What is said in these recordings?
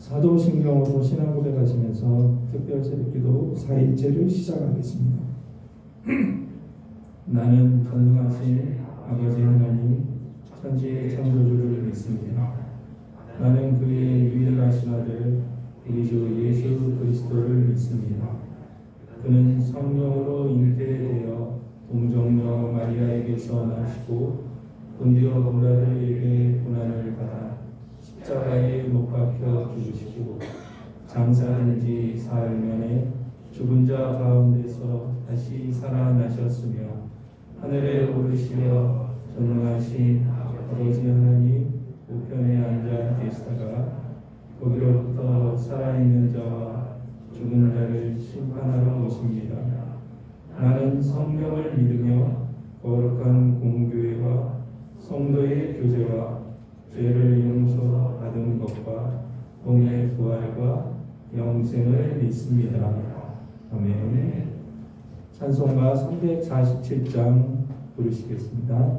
사도신경으로 신앙 고백하시면서 특별 새벽기도 4일째를 시작하겠습니다. 나는 전능하신 아버지 하나님 천지의 창조주를 믿습니다. 나는 그의 유일하신 아들 우리 주 예수 그리스도를 믿습니다. 그는 성령으로 잉태되어 동정녀 마리아에게서 나시고 본디오 빌라도에게 고난을 받아 십자가에 못 박혀 죽으시고 장사된 지 사흘 만에 죽은 자 가운데서 다시 살아나셨으며 하늘에 오르시며 전능하신 아버지 하나님 우편에 앉아 계시다가 거기로부터 살아있는 자와 죽은 자를 심판하러 오십니다. 나는 성령을 믿으며 거룩한 공교회와 성도의 교제와 죄를 용서받은 것과 몸의 부활과 영생을 믿습니다. 아멘. 찬송가 347장 부르시겠습니다.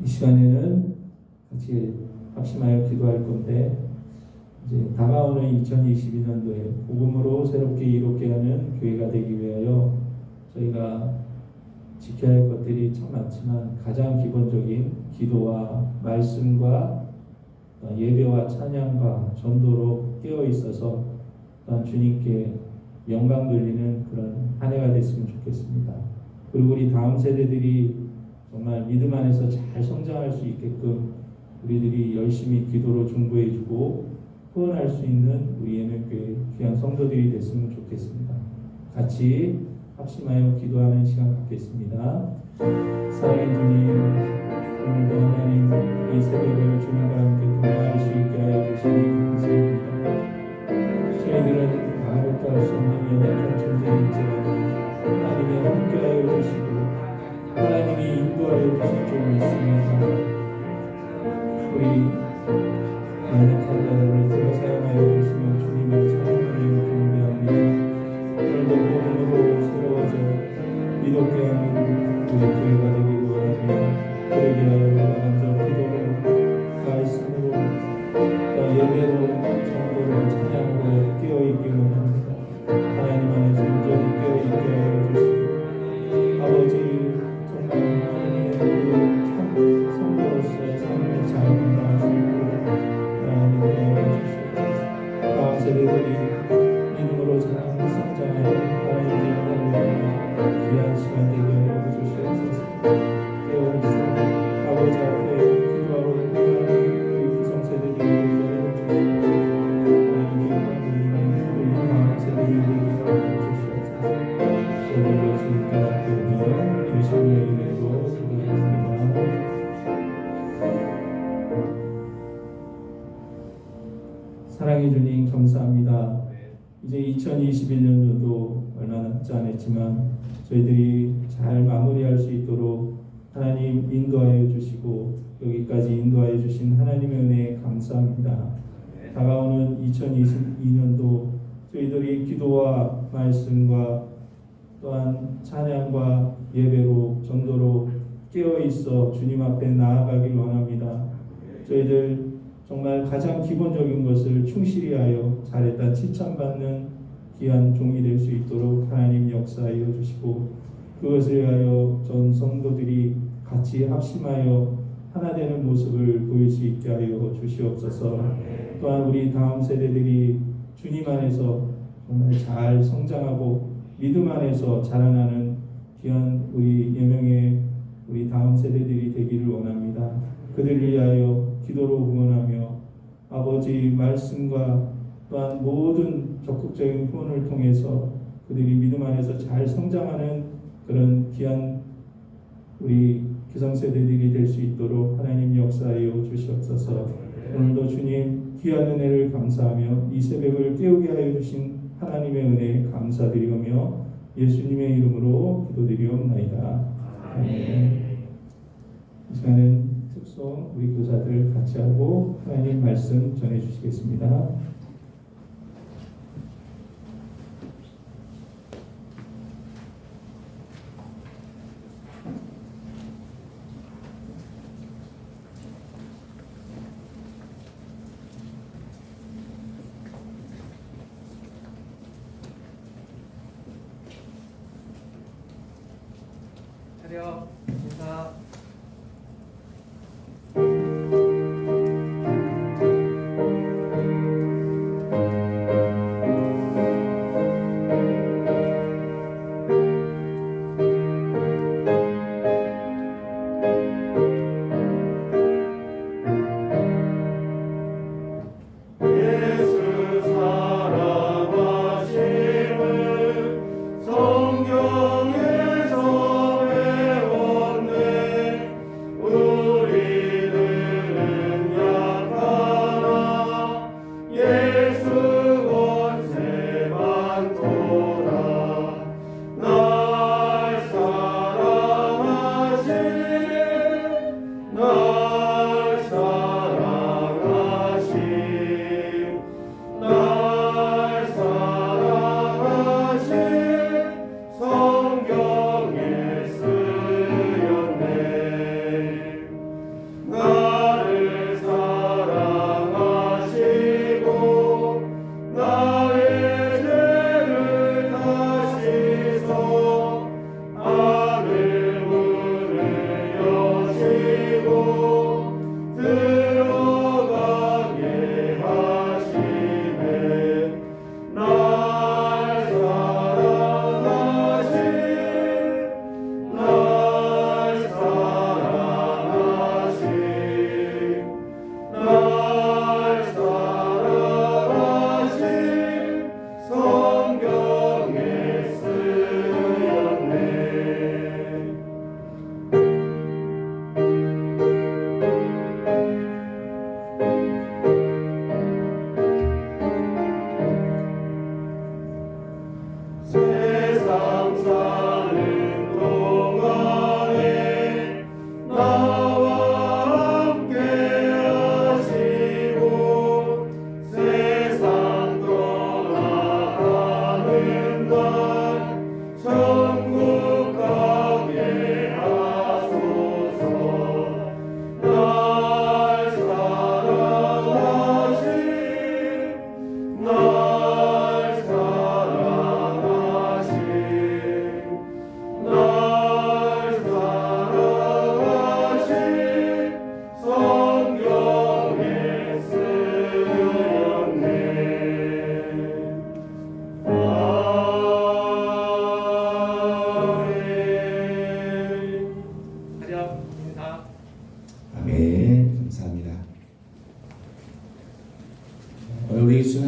이 시간에는 같이 합심하여 기도할 건데, 이제 다가오는 2022년도에 복음으로 새롭게 이롭게 하는 교회가 되기 위하여 저희가 지켜야 할 것들이 참 많지만 가장 기본적인 기도와 말씀과 예배와 찬양과 전도로 깨어 있어서 또한 주님께 영광 돌리는 그런 한 해가 됐으면 좋겠습니다. 그리고 우리 다음 세대들이 정말 믿음 안에서 잘 성장할 수 있게끔 우리들이 열심히 기도로 중보해주고 후원할 수 있는 우리 예명교회 귀한 성도들이 됐으면 좋겠습니다. 같이 합심하여 기도하는 시간 갖겠습니다. 사랑의 주님, 오늘도 하나님 이 새벽을 주님과 함께 동행할 수 있게 하여 주시니 감사합니다. 저희들은 아무것도 할 수 없는 연약한 존재일지라도 하나님이 함께하여 주시고 하나님이 인도하여 주실 줄 믿습니다. 우리 연약한 자들을 들어 사용하여 주시면 주님을 찬양하며 경배합니다. 오늘도 복음으로 새로워져 믿음게 하는 우리 교회가 되기를 원하며 그러기 위하여 먼저 기도로 말씀으로 예배로 정보로 찬양으로 깨어있기 원합니다. 하나님 안에서 온전히 깨어있게 하여 주시고 아버지 정말 하나님의 그 성도로서의 삶을 잘 감당할 수 있도록 하나님 도와주시옵소서. 다음 세대들이 믿음으로 잘 성장하여 하나님의 영광을 귀한 시간 되게 하여 주시옵소서. 깨어있어 아버지 앞에 기도하러 올라가는 우리 기성세대들이 되게 해주시옵소서. 하나님의 영광을 우리 다음 세대들이 되게 하여 주시옵소서. 오늘도 주님께 맡겨오며 예수님의 이름으로 기도드립니다. 사랑해 주님 감사합니다. 이제 2021년도도 얼마 남지 않았지만 저희들이 잘 마무리할 수 있도록 하나님 인도하여 주시고 여기까지 인도하여 주신 하나님의 은혜에 감사합니다. 다가오는 2022년도 저희들이 기도와 말씀과 또한 찬양과 예배로 전도로 깨어있어 주님 앞에 나아가길 원합니다. 저희들 정말 가장 기본적인 것을 충실히 하여 잘했다 칭찬받는 귀한 종이 될 수 있도록 하나님 역사하여 주시고 그것을 위하여 전 성도들이 같이 합심하여 하나 되는 모습을 보일 수 있게 하여 주시옵소서. 또한 우리 다음 세대들이 주님 안에서 정말 잘 성장하고 믿음 안에서 자라나는 귀한 우리 예명의 우리 다음 세대들이 되기를 원합니다. 그들을 위하여 기도로 후원하며 아버지 말씀과 또한 모든 적극적인 후원을 통해서 그들이 믿음 안에서 잘 성장하는 그런 귀한 우리 기성세대들이 될 수 있도록 하나님 역사하여 주시옵소서. 오늘도 주님 귀한 은혜를 감사하며 이 새벽을 깨우게 하여 주신 하나님의 은혜에 감사드리며 예수님의 이름으로 기도드리옵나이다. 아멘. 이 시간은 특송 우리 교사들 같이 하고 하나님 말씀 전해 주시겠습니다. 차렷 인사. 예수 사랑하심을 성경에서 배웠네.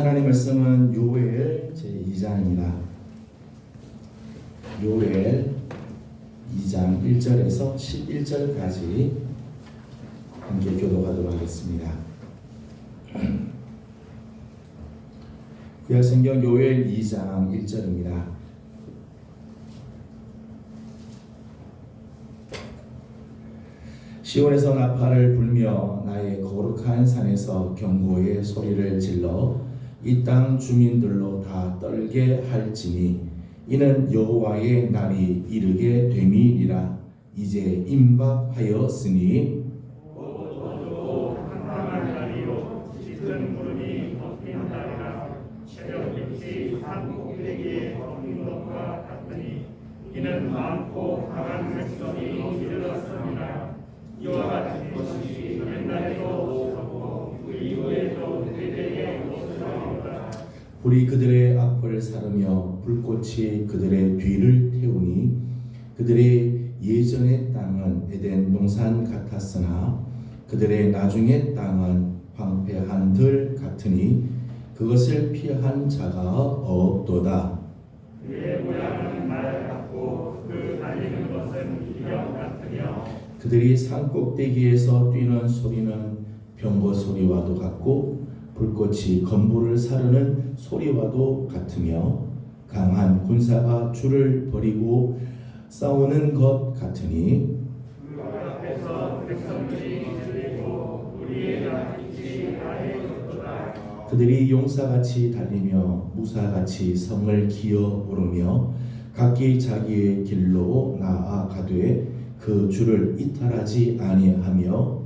하나님 말씀은 요엘 제2장입니다. 요엘 2장 1절에서 11절까지 함께 교독하도록 하겠습니다. 구약성경 요엘 2장 1절입니다. 시온에서 나팔을 불며 나의 거룩한 산에서 경고의 소리를 질러 이 땅 주민들로 다 떨게 할지니 이는 여호와의 날이 이르게 됨이니라. 이제 임박하였으니 한밤한 날이요 짙은 구름이 덮인 날이라. 새벽빛이 산 꼭대기에 덮인 것과 같으니 이는 많고 강한 백성이 이르렀습니다. 이와 같은 것이 옛날에도 없었고 그 이후에도 대대에 없으리로다. 불이 그들의 앞을 사르며 불꽃이 그들의 뒤를 태우니 그들의 예전의 땅은 에덴 동산 같았으나 그들의 나중의 땅은 황폐한 들 같으니 그것을 피한 자가 없도다. 그의 모양은 말 같고 그 달리는 것은 기령 같으며 그들이 산 꼭대기에서 뛰는 소리는 병거 소리와도 같고 불꽃이 건물을 사르는 소리와도 같으며 강한 군사가 줄을 버리고 싸우는 것 같으니 그 앞에서 백성들이 들리고 우리의 빛이 하얘졌도다. 그들이 용사같이 달리며 무사같이 성을 기어 오르며 각기 자기의 길로 나아가되 그 줄을 이탈하지 아니하며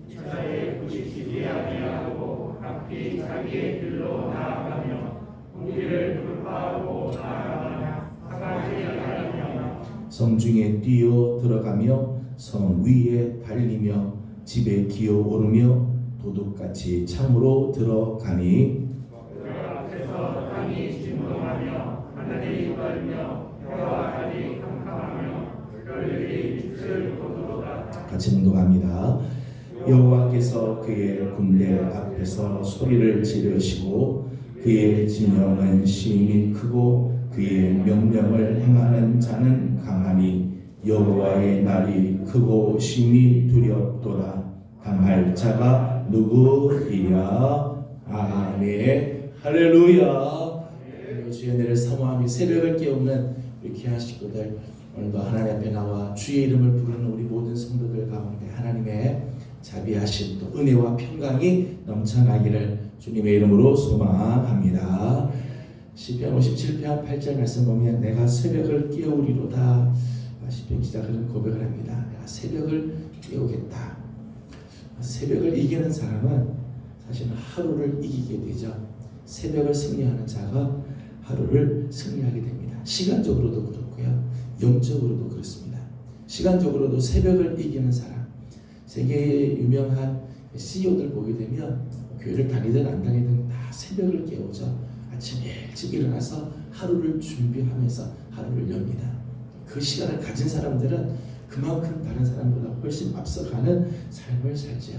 기차에 부딪히지 아니하고 각기 자기의 길로 나아가며 우리를 돌파하고 나아가며 상하지 아니하며 성중에 뛰어 들어가며 성 위에 달리며 집에 기어 오르며 도둑같이 창으로 들어가니 그 앞에서 땅이 진동하며 하늘이 떨며 해와 달이 캄캄하며 별들이 빛을 거두도다. 같이 운동합니다. 여호와께서 그의 군대 앞에서 소리를 지르시고 그의 진영은 심히 크고 그의 명령을 행하는 자는 강하니 여호와의 날이 크고 심히 두렵도다. 당할 자가 누구이랴. 아멘. 할렐루야. 주의 은혜를 사모하며 새벽을 깨우는 우리 귀한 식구들, 오늘도 하나님 앞에 나와 주의 이름을 부르는 우리 모든 성도들 가운데 하나님의 자비하심 또 은혜와 평강이 넘쳐나기를 주님의 이름으로 소망합니다. 시편 57편 8절 말씀 보면 내가 새벽을 깨우리로다. 시편 기자 그런 고백을 합니다. 내가 새벽을 깨우겠다. 새벽을 이기는 사람은 사실 하루를 이기게 되죠. 새벽을 승리하는 자가 하루를 승리하게 됩니다. 시간적으로도 그렇고요, 영적으로도 그렇습니다. 시간적으로도 새벽을 이기는 사람, 세계의 유명한 CEO들 보게 되면 교회를 다니든 안 다니든 다 새벽을 깨우죠. 아침 일찍 일어나서 하루를 준비하면서 하루를 엽니다. 그 시간을 가진 사람들은 그만큼 다른 사람보다 훨씬 앞서가는 삶을 살죠.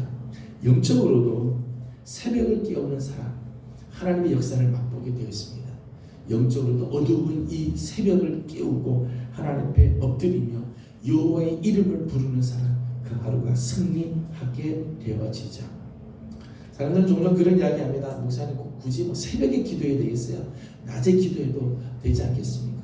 영적으로도 새벽을 깨우는 사람, 하나님의 역사를 맛보게 되어 있습니다. 영적으로도 어두운 이 새벽을 깨우고 하나님 앞에 엎드리며 여호와의 이름을 부르는 사람, 그 하루가 승리하게 되어지죠. 사람들은 종종 그런 이야기합니다. 목사님 꼭 굳이 새벽에 기도해야 되겠어요? 낮에 기도해도 되지 않겠습니까?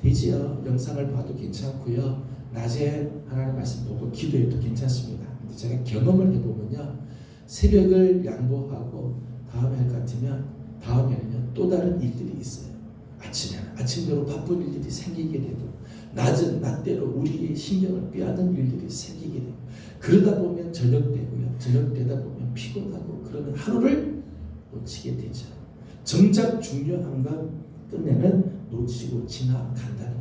되지요. 영상을 봐도 괜찮고요, 낮에 하나님 말씀 보고 기도해도 괜찮습니다. 근데 제가 경험을 해보면요, 새벽을 양보하고 다음 해 같으면 다음에는요 또 다른 일들이 있어요. 아침에는 아침대로 바쁜 일들이 생기게 되고, 낮은 낮대로 우리의 신경을 빼앗는 일들이 생기게 되고, 그러다 보면 저녁 되고요, 저녁 되다 보면 피곤하고, 그러면 하루를 놓치게 되죠. 정작 중요한 건 끝내는 놓치고 지나간다는 거예요.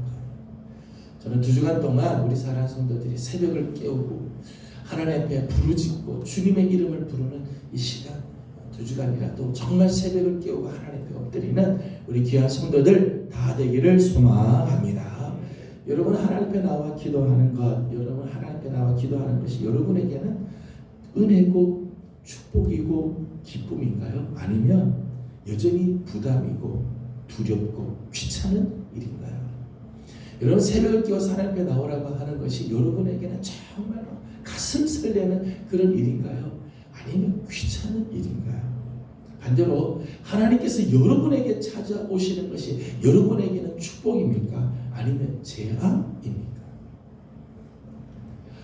저는 2주간 동안 우리 사랑하는 성도들이 새벽을 깨우고 하나님 앞에 부르짖고 주님의 이름을 부르는 이 시간, 2주간이라도 정말 새벽을 깨우고 하나님 앞에 엎드리는 우리 귀한 성도들 다 되기를 소망합니다. 여러분 하나님 앞에 나와 기도하는 것, 여러분 하나님 앞에 나와 기도하는 것이 여러분에게는 은혜고 축복이고 기쁨인가요? 아니면 여전히 부담이고 두렵고 귀찮은 일인가요? 여러분, 새벽을 깨워서 하나님 앞에 나오라고 하는 것이 여러분에게는 정말로 가슴 설레는 그런 일인가요? 아니면 귀찮은 일인가요? 반대로 하나님께서 여러분에게 찾아오시는 것이 여러분에게는 축복입니까? 아니면 재앙입니까?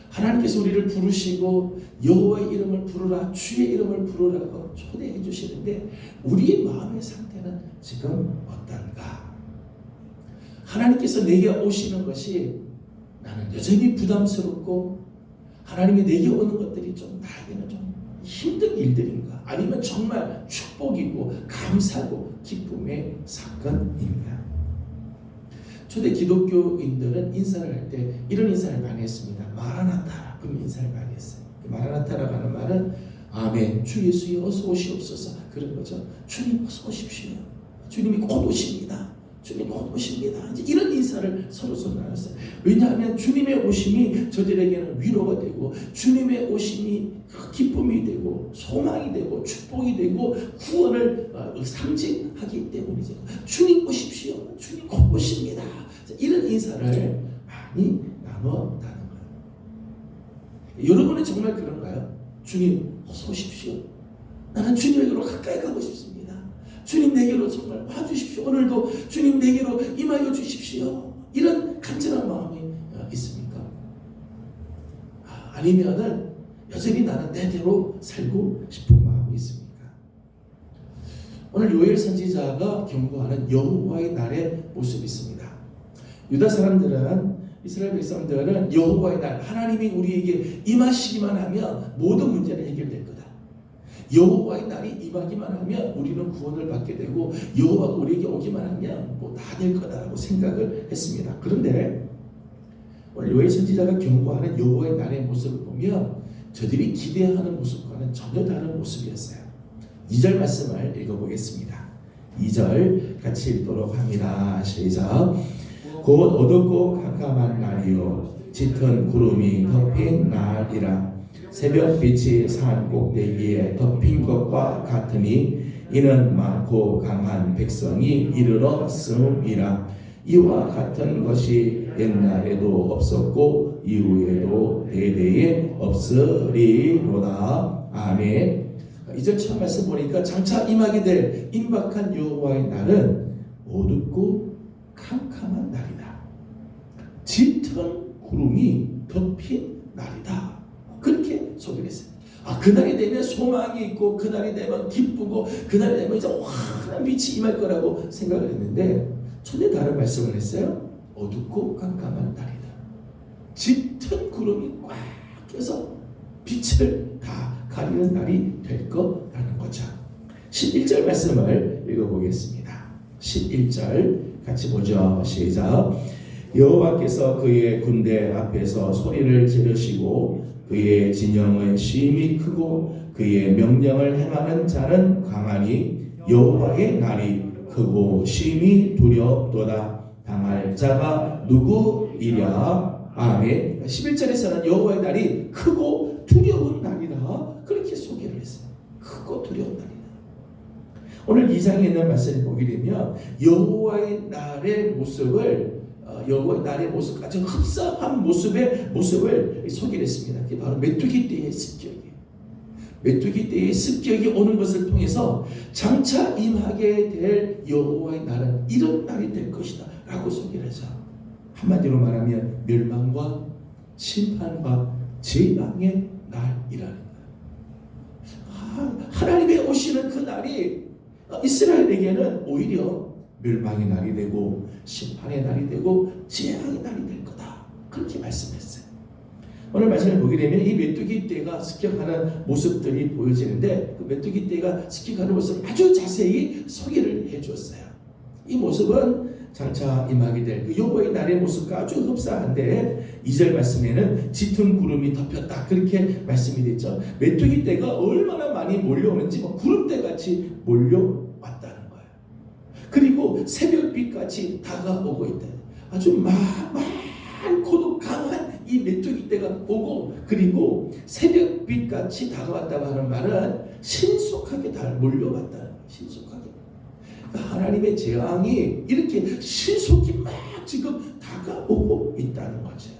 하나님께서 우리를 부르시고 여호와의 이름을 부르라, 주의 이름을 부르라고 초대해 주시는데 우리의 마음의 상태는 지금 어떤가? 하나님께서 내게 오시는 것이 나는 여전히 부담스럽고 하나님이 내게 오는 것들이 좀 나에게는 좀 힘든 일들인가? 아니면 정말 축복이고 감사고 기쁨의 사건인가? 초대 기독교인들은 인사를 할 때 이런 인사를 많이 했습니다. 마라나타, 그런 인사를 많이 했어요. 마라나타라고 하는 말은 아멘, 주 예수여 어서 오시옵소서, 그런 거죠. 주님 어서 오십시오. 주님이 곧 오십니다. 주님 곧 오십니다. 이제 이런 인사를 서로 나눴어요. 왜냐하면 주님의 오심이 저들에게는 위로가 되고 주님의 오심이 기쁨이 되고 소망이 되고 축복이 되고 구원을 상징하기 때문이죠. 주님 오십시오. 주님 곧 오십니다. 이런 인사를 많이 나눴다는 거예요. 여러분은 정말 그런가요? 주님 어서 오십시오. 나는 주님에게로 가까이 가고 싶습니다. 주님 내게로 정말 와주십시오. 오늘도 주님 내게로 임하여 주십시오. 이런 간절한 마음이 있습니까? 아니면은 여전히 나는 내대로 살고 싶은 마음이 있습니까? 오늘 요엘 선지자가 경고하는 여호와의 날의 모습이 있습니다. 유다 사람들은, 이스라엘 백성들은 여호와의 날, 하나님이 우리에게 임하시기만 하면 모든 문제는 해결될 거다. 여호와의 날이 임하기만 하면 우리는 구원을 받게 되고 여호와가 우리에게 오기만 하면 뭐 다 될 거다라고 생각을 했습니다. 그런데 오늘 요엘 선지자가 경고하는 여호와의 날의 모습을 보면 저들이 기대하는 모습과는 전혀 다른 모습이었어요. 2절 말씀을 읽어보겠습니다. 2절 같이 읽도록 합니다. 시작. 곧 어둡고 캄캄한 날이요 짙은 구름이 덮인 날이라. 새벽빛이 산 꼭대기에 덮인 것과 같으니 이는 많고 강한 백성이 이르렀음이라. 이와 같은 것이 옛날에도 없었고 이후에도 대대에 없으리로다. 아멘. 이제 처음 말씀 보니까 장차 임하게 될 임박한 여호와의 날은 어둡고 캄캄한 날이다. 짙은 구름이 덮인 날이다. 그렇게 소개를 했어요. 그날이 되면 소망이 있고 그날이 되면 기쁘고 그날이 되면 이제 환한 빛이 임할 거라고 생각을 했는데 전혀 다른 말씀을 했어요. 어둡고 깜깜한 날이다. 짙은 구름이 꽉 껴서 빛을 다 가리는 날이 될 거라는 거죠. 11절 말씀을 읽어보겠습니다. 11절 같이 보죠. 시작. 여호와께서 그의 군대 앞에서 소리를 지르시고 그의 진영은 심히 크고 그의 명령을 행하는 자는 강하니 여호와의 날이 크고 심히 두렵도다. 당할 자가 누구이랴. 아멘. 11절에서는 여호와의 날이 크고 두려운 날이다. 그렇게 소개를 했어요. 크고 두려운 날이다. 오늘 2장에 있는 말씀을 보게 되면 여호와의 날의 모습을 여호와의 날의 모습, 아주 흡사한 모습을 소개를 했습니다. 그게 바로 메뚜기 떼의 습격이에요. 메뚜기 떼의 습격이 오는 것을 통해서 장차 임하게 될 여호와의 날은 이런 날이 될 것이다 라고 소개를 하죠. 한마디로 말하면 멸망과 심판과 재앙의 날이라는 거예요. 하나님의 오시는 그 날이 이스라엘에게는 오히려 멸망의 날이 되고 심판의 날이 되고 재앙의 날이 될 거다. 그렇게 말씀했어요. 오늘 말씀을 보게 되면 이 메뚜기 떼가 습격하는 모습들이 보여지는데 그 메뚜기 떼가 습격하는 모습을 아주 자세히 소개를 해주었어요. 이 모습은 장차 임하게 될 그 여호와의 날의 모습과 아주 흡사한데 2절 말씀에는 짙은 구름이 덮였다 그렇게 말씀이 됐죠. 메뚜기 떼가 얼마나 많이 몰려오는지 구름대같이 몰려왔다는 거예요. 그리고 새벽빛같이 다가오고 있다. 아주 많고도 강한 이 메뚜기 떼가 오고 그리고 새벽빛같이 다가왔다고 하는 말은 신속하게 다 몰려왔다는 거예요. 신속하게. 하나님의 재앙이 이렇게 신속히 막 지금 다가오고 있다는 거죠.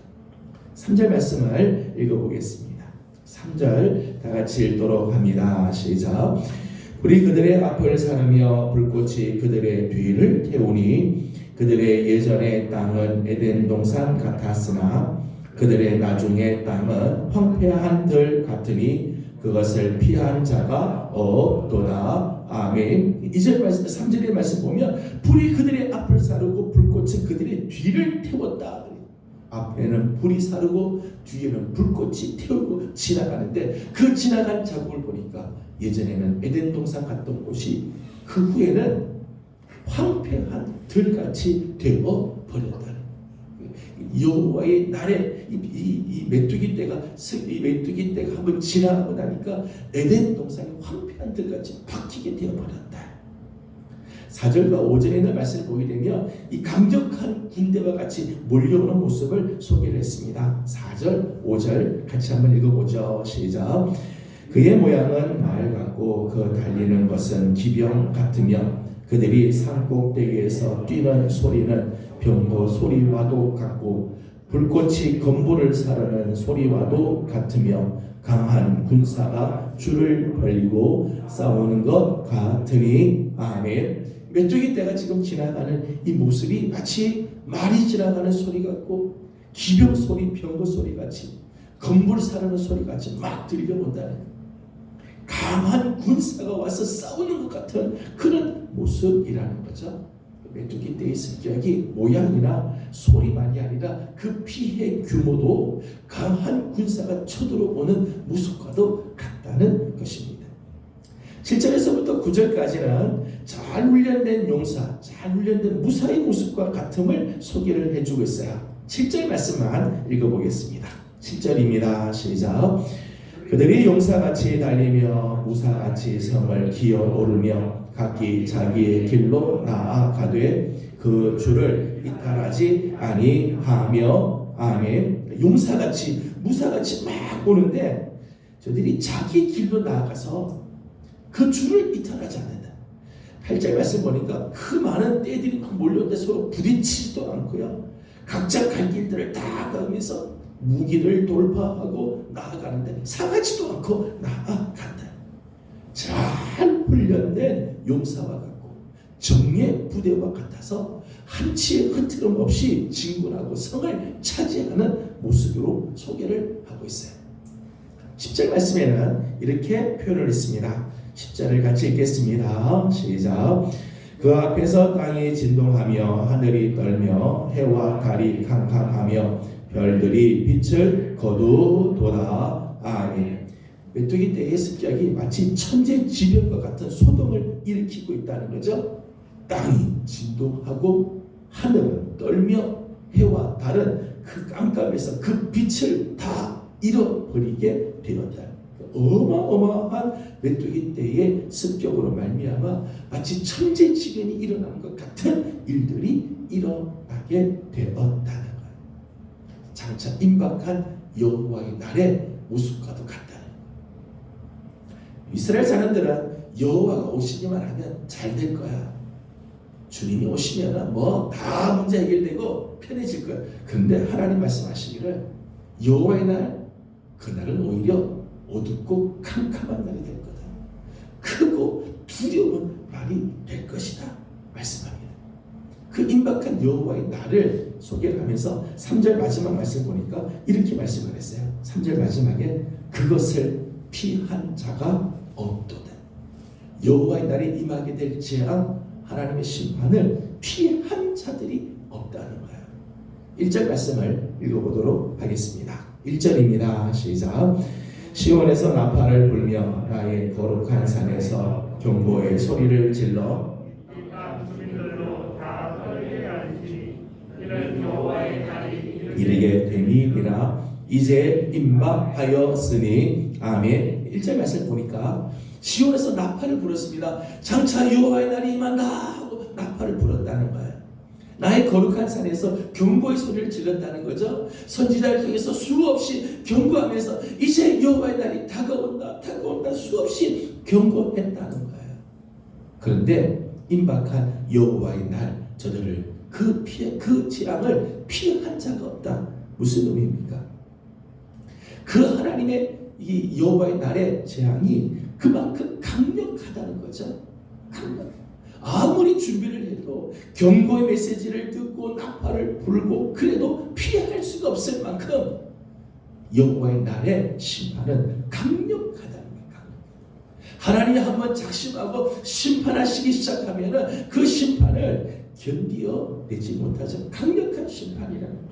3절 말씀을 읽어보겠습니다. 3절 다 같이 읽도록 합니다. 시작. 우리 그들의 앞을 사르며 불꽃이 그들의 뒤를 태우니 그들의 예전의 땅은 에덴 동산 같았으나 그들의 나중의 땅은 황폐한 들 같으니 그것을 피한 자가 없도다. 아멘. 2절 말씀, 3절의 말씀 보면 불이 그들의 앞을 사르고 불꽃은 그들의 뒤를 태웠다. 앞에는 불이 사르고 뒤에는 불꽃이 태우고 지나가는데 그 지나간 자국을 보니까 예전에는 에덴 동산 갔던 곳이 그 후에는 황폐한 들같이 되어 버렸다는 여호와의 날에 이 메뚜기 떼가 한번 지나가고 나니까 에덴 동산이 황폐한 들같이 바뀌게 되어 버렸다. 4절과 5절의 말씀을 보게 되면 이 강력한 군대와 같이 몰려오는 모습을 소개를 했습니다. 4절, 5절 같이 한번 읽어보죠. 시작. 그의 모양은 말 같고 그 달리는 것은 기병 같으며 그들이 산 꼭대기에서 뛰는 소리는 병거 소리와도 같고 불꽃이 건물을 사르는 소리와도 같으며 강한 군사가 줄을 벌리고 싸우는 것 같으니. 아멘. 메뚜기 떼가 지금 지나가는 이 모습이 마치 말이 지나가는 소리 같고 기병 소리, 병거 소리 같이 건물 사르는 소리 같이 막 들려온다는 강한 군사가 와서 싸우는 것 같은 그런 모습이라는 거죠. 메뚜기 떼의 성격이 모양이나 소리만이 아니라 그 피해 규모도 강한 군사가 쳐들어오는 모습과도 같다는 것입니다. 7절에서부터 9절까지는 잘 훈련된 용사, 잘 훈련된 무사의 모습과 같음을 소개를 해주고 있어요. 7절 말씀만 읽어보겠습니다. 7절입니다. 시작. 그들이 용사같이 달리며 무사같이 성을 기어오르며 각기 자기의 길로 나아가되 그 줄을 이탈하지 아니하며. 아멘. 용사같이 무사같이 막 오는데 저들이 자기 길로 나아가서 그 줄을 이탈하지 않는다. 8절 말씀 보니까 그 많은 떼들이 막 몰려오는데 서로 부딪히지도 않고요. 각자 갈 길들을 다 가면서 무기를 돌파하고 나아가는데 상하지도 않고 나아간다. 잘 훈련된 용사와 같고 정예 부대와 같아서 한치의 흐트럼 없이 진군하고 성을 차지하는 모습으로 소개를 하고 있어요. 10절 말씀에는 이렇게 표현을 했습니다. 10절을 같이 읽겠습니다. 시작. 그 앞에서 땅이 진동하며 하늘이 떨며 해와 달이 캄캄하며 별들이 빛을 거두도다. 아멘. 메뚜기 떼의 습격이 마치 천재지변과 같은 소동을 일으키고 있다는 거죠. 땅이 진동하고 하늘은 떨며 해와 달은 그 깜깜에서 그 빛을 다 잃어버리게 되었다. 어마어마한 메뚜기 떼의 습격으로 말미암아 마치 천재지변이 일어나는 것 같은 일들이 일어나게 되었다는 거예요. 장차 임박한 여호와의 날의 모습과도 같다는 거예요. 이스라엘 사람들은 여호와가 오시기만 하면 잘 될 거야. 주님이 오시면 뭐 다 문제 해결되고 편해질 거야. 그런데 하나님 말씀하시기를 여호와의 날, 그날은 오히려 어둡고 캄캄한 날이 될 거다. 크고 두려운 날이 될 것이다 말씀합니다. 그 임박한 여호와의 날을 소개를 하면서 3절 마지막 말씀 보니까 이렇게 말씀을 했어요. 3절 마지막에 그것을 피한 자가 없도다. 여호와의 날이 임하게 될 재앙, 하나님의 심판을 피한 자들이 없다는 거예요. 1절 말씀을 읽어보도록 하겠습니다. 1절입니다. 시작. 시온에서 나팔을 불며 나의 거룩한 산에서 경보의 소리를 질러 이르게 됨이니라. 이제 임박하였으니. 아멘. 1절 말씀 보니까 시온에서 나팔을 불었습니다. 장차 여호와의 날이 임한다 하고 나팔을 불었다는 거예요. 나의 거룩한 산에서 경고의 소리를 질렀다는 거죠. 선지자를 통해서 수없이 경고하면서 이제 여호와의 날이 다가온다 수없이 경고했다는 거예요. 그런데 임박한 여호와의 날 저들을 그 재앙을 피한 자가 없다. 무슨 의미입니까? 그 하나님의 이 여호와의 날의 재앙이 그만큼 강력하다는 거죠. 강력. 아무리 준비를 해도 경고의 메시지를 듣고 나팔을 불고 그래도 피할 수가 없을 만큼 여호와의 날의 심판은 강력하다는 거예요. 하나님이 한번 작심하고 심판하시기 시작하면은 그 심판을 견디어내지 못하죠. 강력한 심판이라는 거예요.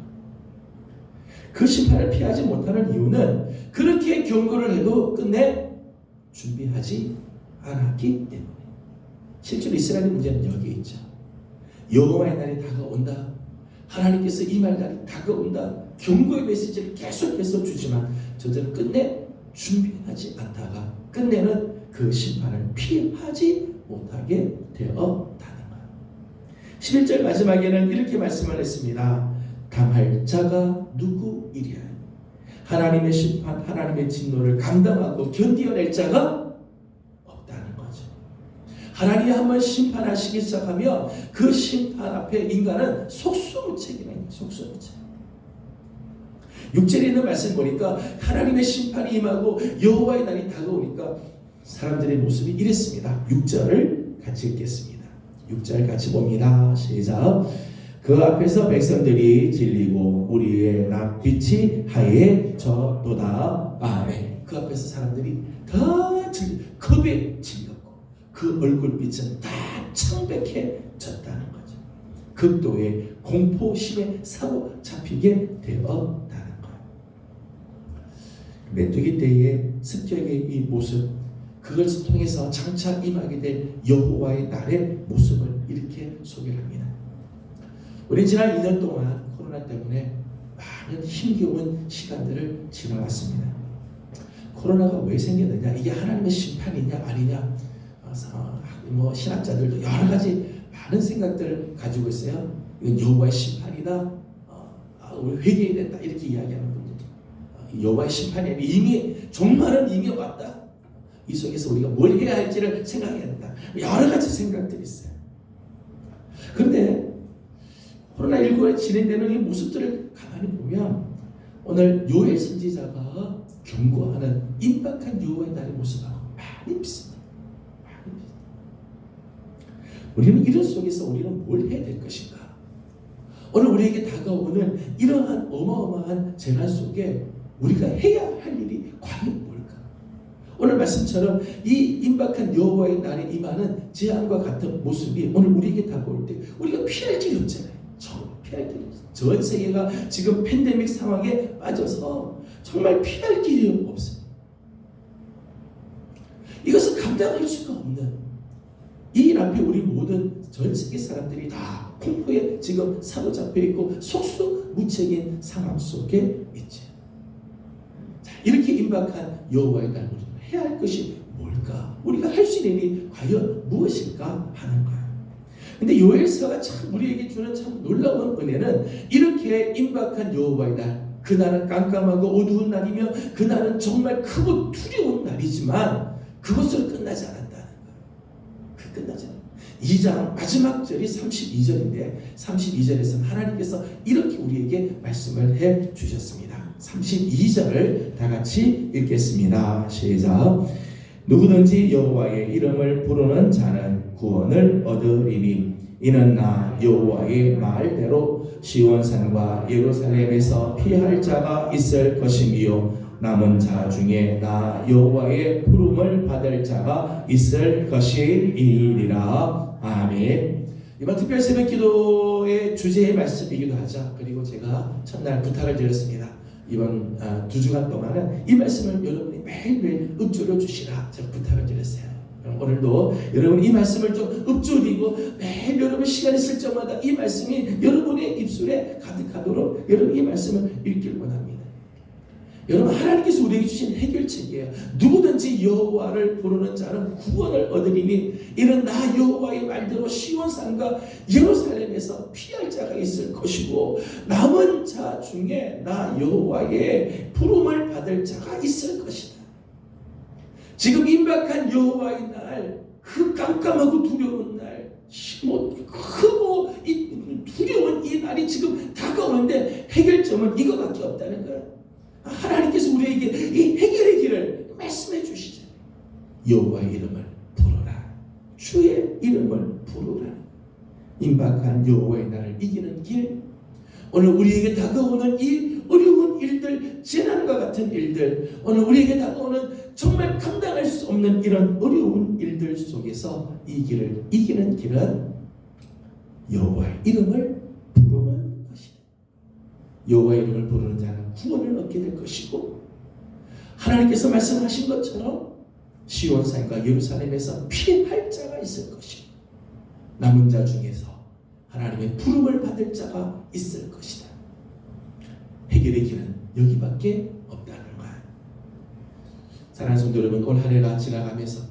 그 심판을 피하지 못하는 이유는 그렇게 경고를 해도 끝내 준비하지 않았기 때문에. 실제로 이스라엘의 문제는 여기에 있죠. 여호와의 날이 다가온다. 하나님께서 임할 날이 다가온다. 경고의 메시지를 계속해서 주지만 저들은 끝내 준비하지 않다가 끝내는 그 심판을 피하지 못하게 되었다는 거예요. 11절 마지막에는 이렇게 말씀을 했습니다. 당할 자가 누구이랴. 하나님의 심판, 하나님의 진노를 감당하고 견디어낼 자가 없다는 거죠. 하나님이 한번 심판하시기 시작하면 그 심판 앞에 인간은 속수무책이네. 속수무책. 6절에 있는 말씀 보니까 하나님의 심판이 임하고 여호와의 날이 다가오니까 사람들의 모습이 이랬습니다. 6절을 같이 읽겠습니다. 6절 같이 봅니다. 시작. 그 앞에서 백성들이 질리고 우리의 빛이 하에 졌도다. 아멘. 그 앞에서 사람들이 다 겁에 질렸고 그 얼굴빛은 다 창백해졌다는 거죠. 극도의 공포심에 사로잡히게 되었다는 거예요. 메뚜기 떼의 습격의 이 모습, 그것을 통해서 장차 임하게 될 여호와의 날의 모습을 이렇게 소개합니다. 우리 지난 2년 동안 코로나 때문에 많은 힘겨운 시간들을 지나왔습니다. 코로나가 왜 생겼느냐? 이게 하나님의 심판이냐 아니냐? 신학자들도 여러 가지 많은 생각들을 가지고 있어요. 이건 여호와의 심판이다. 우리 회개해야 된다. 이렇게 이야기하는 분들. 여호와의 심판이 이미 종말은 이미 왔다. 이 속에서 우리가 뭘 해야 할지를 생각해야 된다. 여러 가지 생각들이 있어요. 그런데 코로나19에 진행되는 이 모습들을 가만히 보면 오늘 요엘 선지자가 경고하는 임박한 여호와의 날의 모습하고 많이 비슷해요. 많이 비슷해요. 우리는 이런 속에서 우리는 뭘 해야 될 것인가? 오늘 우리에게 다가오는 이러한 어마어마한 재난 속에 우리가 해야 할 일이 과연 뭘까? 오늘 말씀처럼 이 임박한 여호와의 날에 임하는 재앙과 같은 모습이 오늘 우리에게 다가올 때 우리가 피할 길이 없잖아요. 피할 길이 없어요. 전 세계가 지금 팬데믹 상황에 빠져서 정말 피할 길이 없어요. 이것을 감당할 수가 없는 이 일 앞에 우리 모든 전 세계 사람들이 다 공포에 지금 사로잡혀 있고 속수무책인 상황 속에 있죠. 자, 이렇게 임박한 여호와의 날 우리가 해야 할 것이 뭘까? 우리가 할 수 있는 일이 과연 무엇일까 하는 거예요. 근데 요엘서가 참 우리에게 주는 참 놀라운 은혜는 이렇게 임박한 여호와의 날, 그날은 깜깜하고 어두운 날이며 그날은 정말 크고 두려운 날이지만 그것으로 끝나지 않았다는 거예요. 끝나지 않아요. 2장 마지막 절이 32절인데 32절에서는 하나님께서 이렇게 우리에게 말씀을 해 주셨습니다. 32절을 다 같이 읽겠습니다. 시작. 누구든지 여호와의 이름을 부르는 자는 구원을 얻으리니 이는 나 여호와의 말대로 시온산과 예루살렘에서 피할 자가 있을 것이며 남은 자 중에 나 여호와의 부름을 받을 자가 있을 것이니라. 아멘. 이번 특별 새벽 기도의 주제의 말씀이기도 하죠. 그리고 제가 첫날 부탁을 드렸습니다. 이번 2주간 동안은 이 말씀을 여러분이 매일매일 읊조려 주시라 제가 부탁을 드렸어요. 오늘도 여러분 이 말씀을 좀 읊조리고 매일 여러분 시간 있을 적마다 이 말씀이 여러분의 입술에 가득하도록 여러분 이 말씀을 읽길 원합니다. 여러분 하나님께서 우리에게 주신 해결책이에요. 누구든지 여호와를 부르는 자는 구원을 얻으리니 이는 나 여호와의 말대로 시온산과 예루살렘에서 피할 자가 있을 것이고 남은 자 중에 나 여호와의 부름을 받을 자가 있을 것이다. 지금 임박한 여호와의 날 그 깜깜하고 두려운 날, 크고 두려운 이 날이 지금 다가오는데 해결점은 이거밖에 없다는 거예요. 하나님께서 우리에게 이 해결의 길을 말씀해 주시죠. 여호와의 이름을 부르라. 주의 이름을 부르라. 임박한 여호와의 날을 이기는 길, 오늘 우리에게 다가오는 이 어려운 일들, 재난과 같은 일들, 오늘 우리에게 다가오는 정말 감당할 수 없는 이런 어려운 일들 속에서 이 길을 이기는 길은 여호와의 이름을 부르는 것이다. 여호와의 이름을 부르는 자는 구원을 얻게 될 것이고, 하나님께서 말씀하신 것처럼 시온산과 예루살렘에서 피할 자가 있을 것이고, 남은 자 중에서 하나님의 부름을 받을 자가 있을 것이다. 해결의 길은 여기밖에 없다는 거야. 사랑하는 성도 여러분, 올 한 해가 지나가면서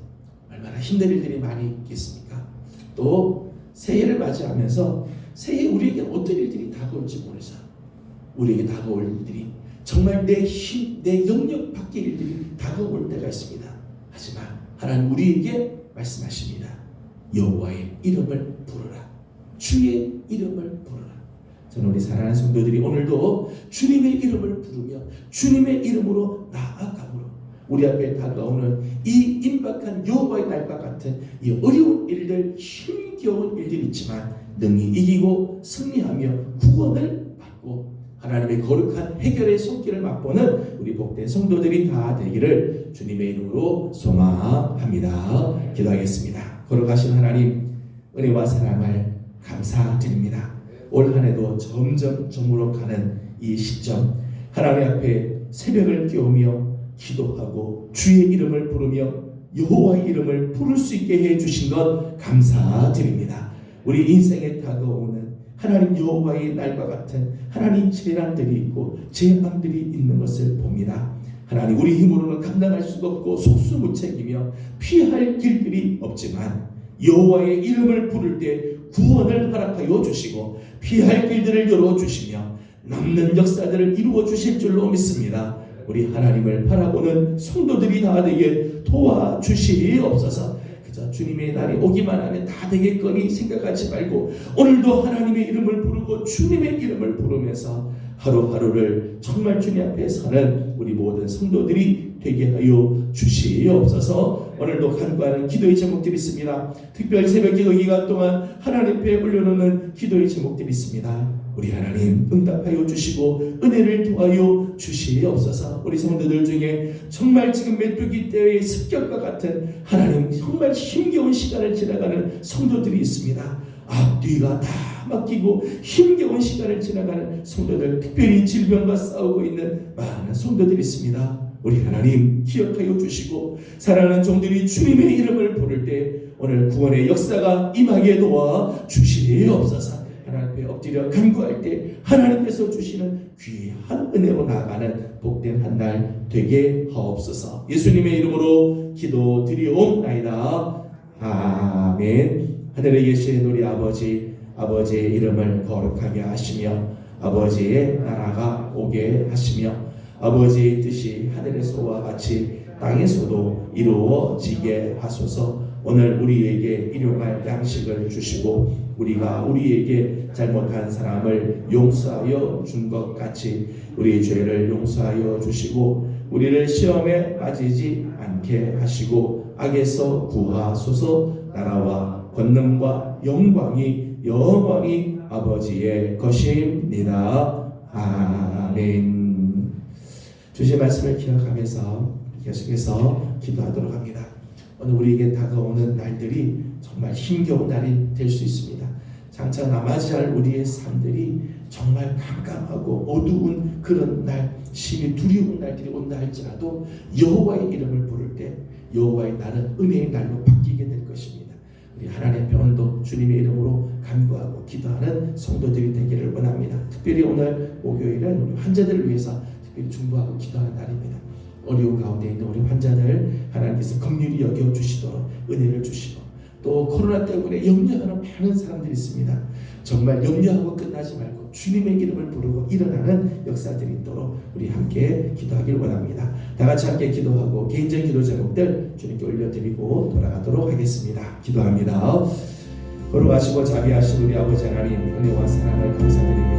얼마나 힘든 일들이 많이 있겠습니까? 또 새해를 맞이하면서 새해 우리에게 어떤 일들이 다가올지 모르죠. 우리에게 다가올 일들이 정말 내 힘, 내 영역 밖의 일들이 다가올 때가 있습니다. 하지만 하나님 우리에게 말씀하십니다. 여호와의 이름을 부르라. 주의 이름을 부르라. 저는 우리 사랑하는 성도들이 오늘도 주님의 이름을 부르며 주님의 이름으로 나아가므로 우리 앞에 다가오는 이 임박한 여호와의 날과 같은 이 어려운 일들, 힘겨운 일들이 있지만 능히 이기고 승리하며 구원을 받고 하나님의 거룩한 해결의 손길을 맛보는 우리 복된 성도들이 다 되기를 주님의 이름으로 소망합니다. 기도하겠습니다. 거룩하신 하나님, 은혜와 사랑을 감사드립니다. 올 한 해도 점점 저물어가는 이 시점, 하나님 앞에 새벽을 깨우며 기도하고 주의 이름을 부르며 여호와의 이름을 부를 수 있게 해주신 것 감사드립니다. 우리 인생에 다가오는 하나님 여호와의 날과 같은 하나님 재난들이 있고 재앙들이 있는 것을 봅니다. 하나님, 우리 힘으로는 감당할 수가 없고 속수무책이며 피할 길들이 없지만 여호와의 이름을 부를 때 구원을 허락하여 주시고 피할 길들을 열어주시며 남는 역사들을 이루어 주실 줄로 믿습니다. 우리 하나님을 바라보는 성도들이 다 되게 도와주시옵소서. 그저 주님의 날이 오기만 하면 다 되겠거니 생각하지 말고 오늘도 하나님의 이름을 부르고 주님의 이름을 부르면서 하루하루를 정말 주님 앞에 서는 우리 모든 성도들이 되게 하여 주시옵소서. 오늘도 간구하는 기도의 제목들이 있습니다. 특별히 새벽 기도 기간 동안 하나님 앞에 올려놓는 기도의 제목들이 있습니다. 우리 하나님 응답하여 주시고 은혜를 도하여 주시옵소서. 우리 성도들 중에 정말 지금 메뚜기 떼의 습격과 같은 하나님 정말 힘겨운 시간을 지나가는 성도들이 있습니다. 앞뒤가 다 막히고 힘겨운 시간을 지나가는 성도들, 특별히 질병과 싸우고 있는 많은 성도들이 있습니다. 우리 하나님 기억하여 주시고 사랑하는 종들이 주님의 이름을 부를 때 오늘 구원의 역사가 임하게 도와 주시옵소서. 하나님 앞에 엎드려 간구할 때 하나님께서 주시는 귀한 은혜로 나아가는 복된 한 날 되게 하옵소서. 예수님의 이름으로 기도드리옵나이다. 아멘. 하늘에 계신 우리 아버지, 아버지의 이름을 거룩하게 하시며 아버지의 나라가 오게 하시며 아버지의 뜻이 하늘에서와 같이 땅에서도 이루어지게 하소서. 오늘 우리에게 일용할 양식을 주시고 우리가 우리에게 잘못한 사람을 용서하여 준 것 같이 우리의 죄를 용서하여 주시고 우리를 시험에 빠지지 않게 하시고 악에서 구하소서. 나라와 권능과 영광이 영원히 아버지의 것입니다. 아멘. 주의 말씀을 기억하면서 계속해서 기도하도록 합니다. 오늘 우리에게 다가오는 날들이 정말 힘겨운 날이 될 수 있습니다. 장차 남아지할 우리의 삶들이 정말 깜깜하고 어두운 그런 날, 심히 두려운 날들이 온다 할지라도 여호와의 이름을 부를 때 여호와의 날은 은혜의 날로 바뀌게 될 것입니다. 우리 하나님 앞에 오늘도 주님의 이름으로 간구하고 기도하는 성도들이 되기를 원합니다. 특별히 오늘 목요일은 우리 환자들을 위해서 특별히 중보하고 기도하는 날입니다. 어려운 가운데 있는 우리 환자들 하나님께서 긍휼히 여겨주시도록 은혜를 주시고 또 코로나 때문에 염려하는 많은 사람들이 있습니다. 정말 염려하고 끝나지 말고 주님의 이름을 부르고 일어나는 역사들이 있도록 우리 함께 기도하길 원합니다. 다 같이 함께 기도하고 개인적인 기도 제목들 주님께 올려드리고 돌아가도록 하겠습니다. 기도합니다. 거룩하시고 자비하신 우리 아버지 하나님, 은혜와 사랑을 감사드립니다.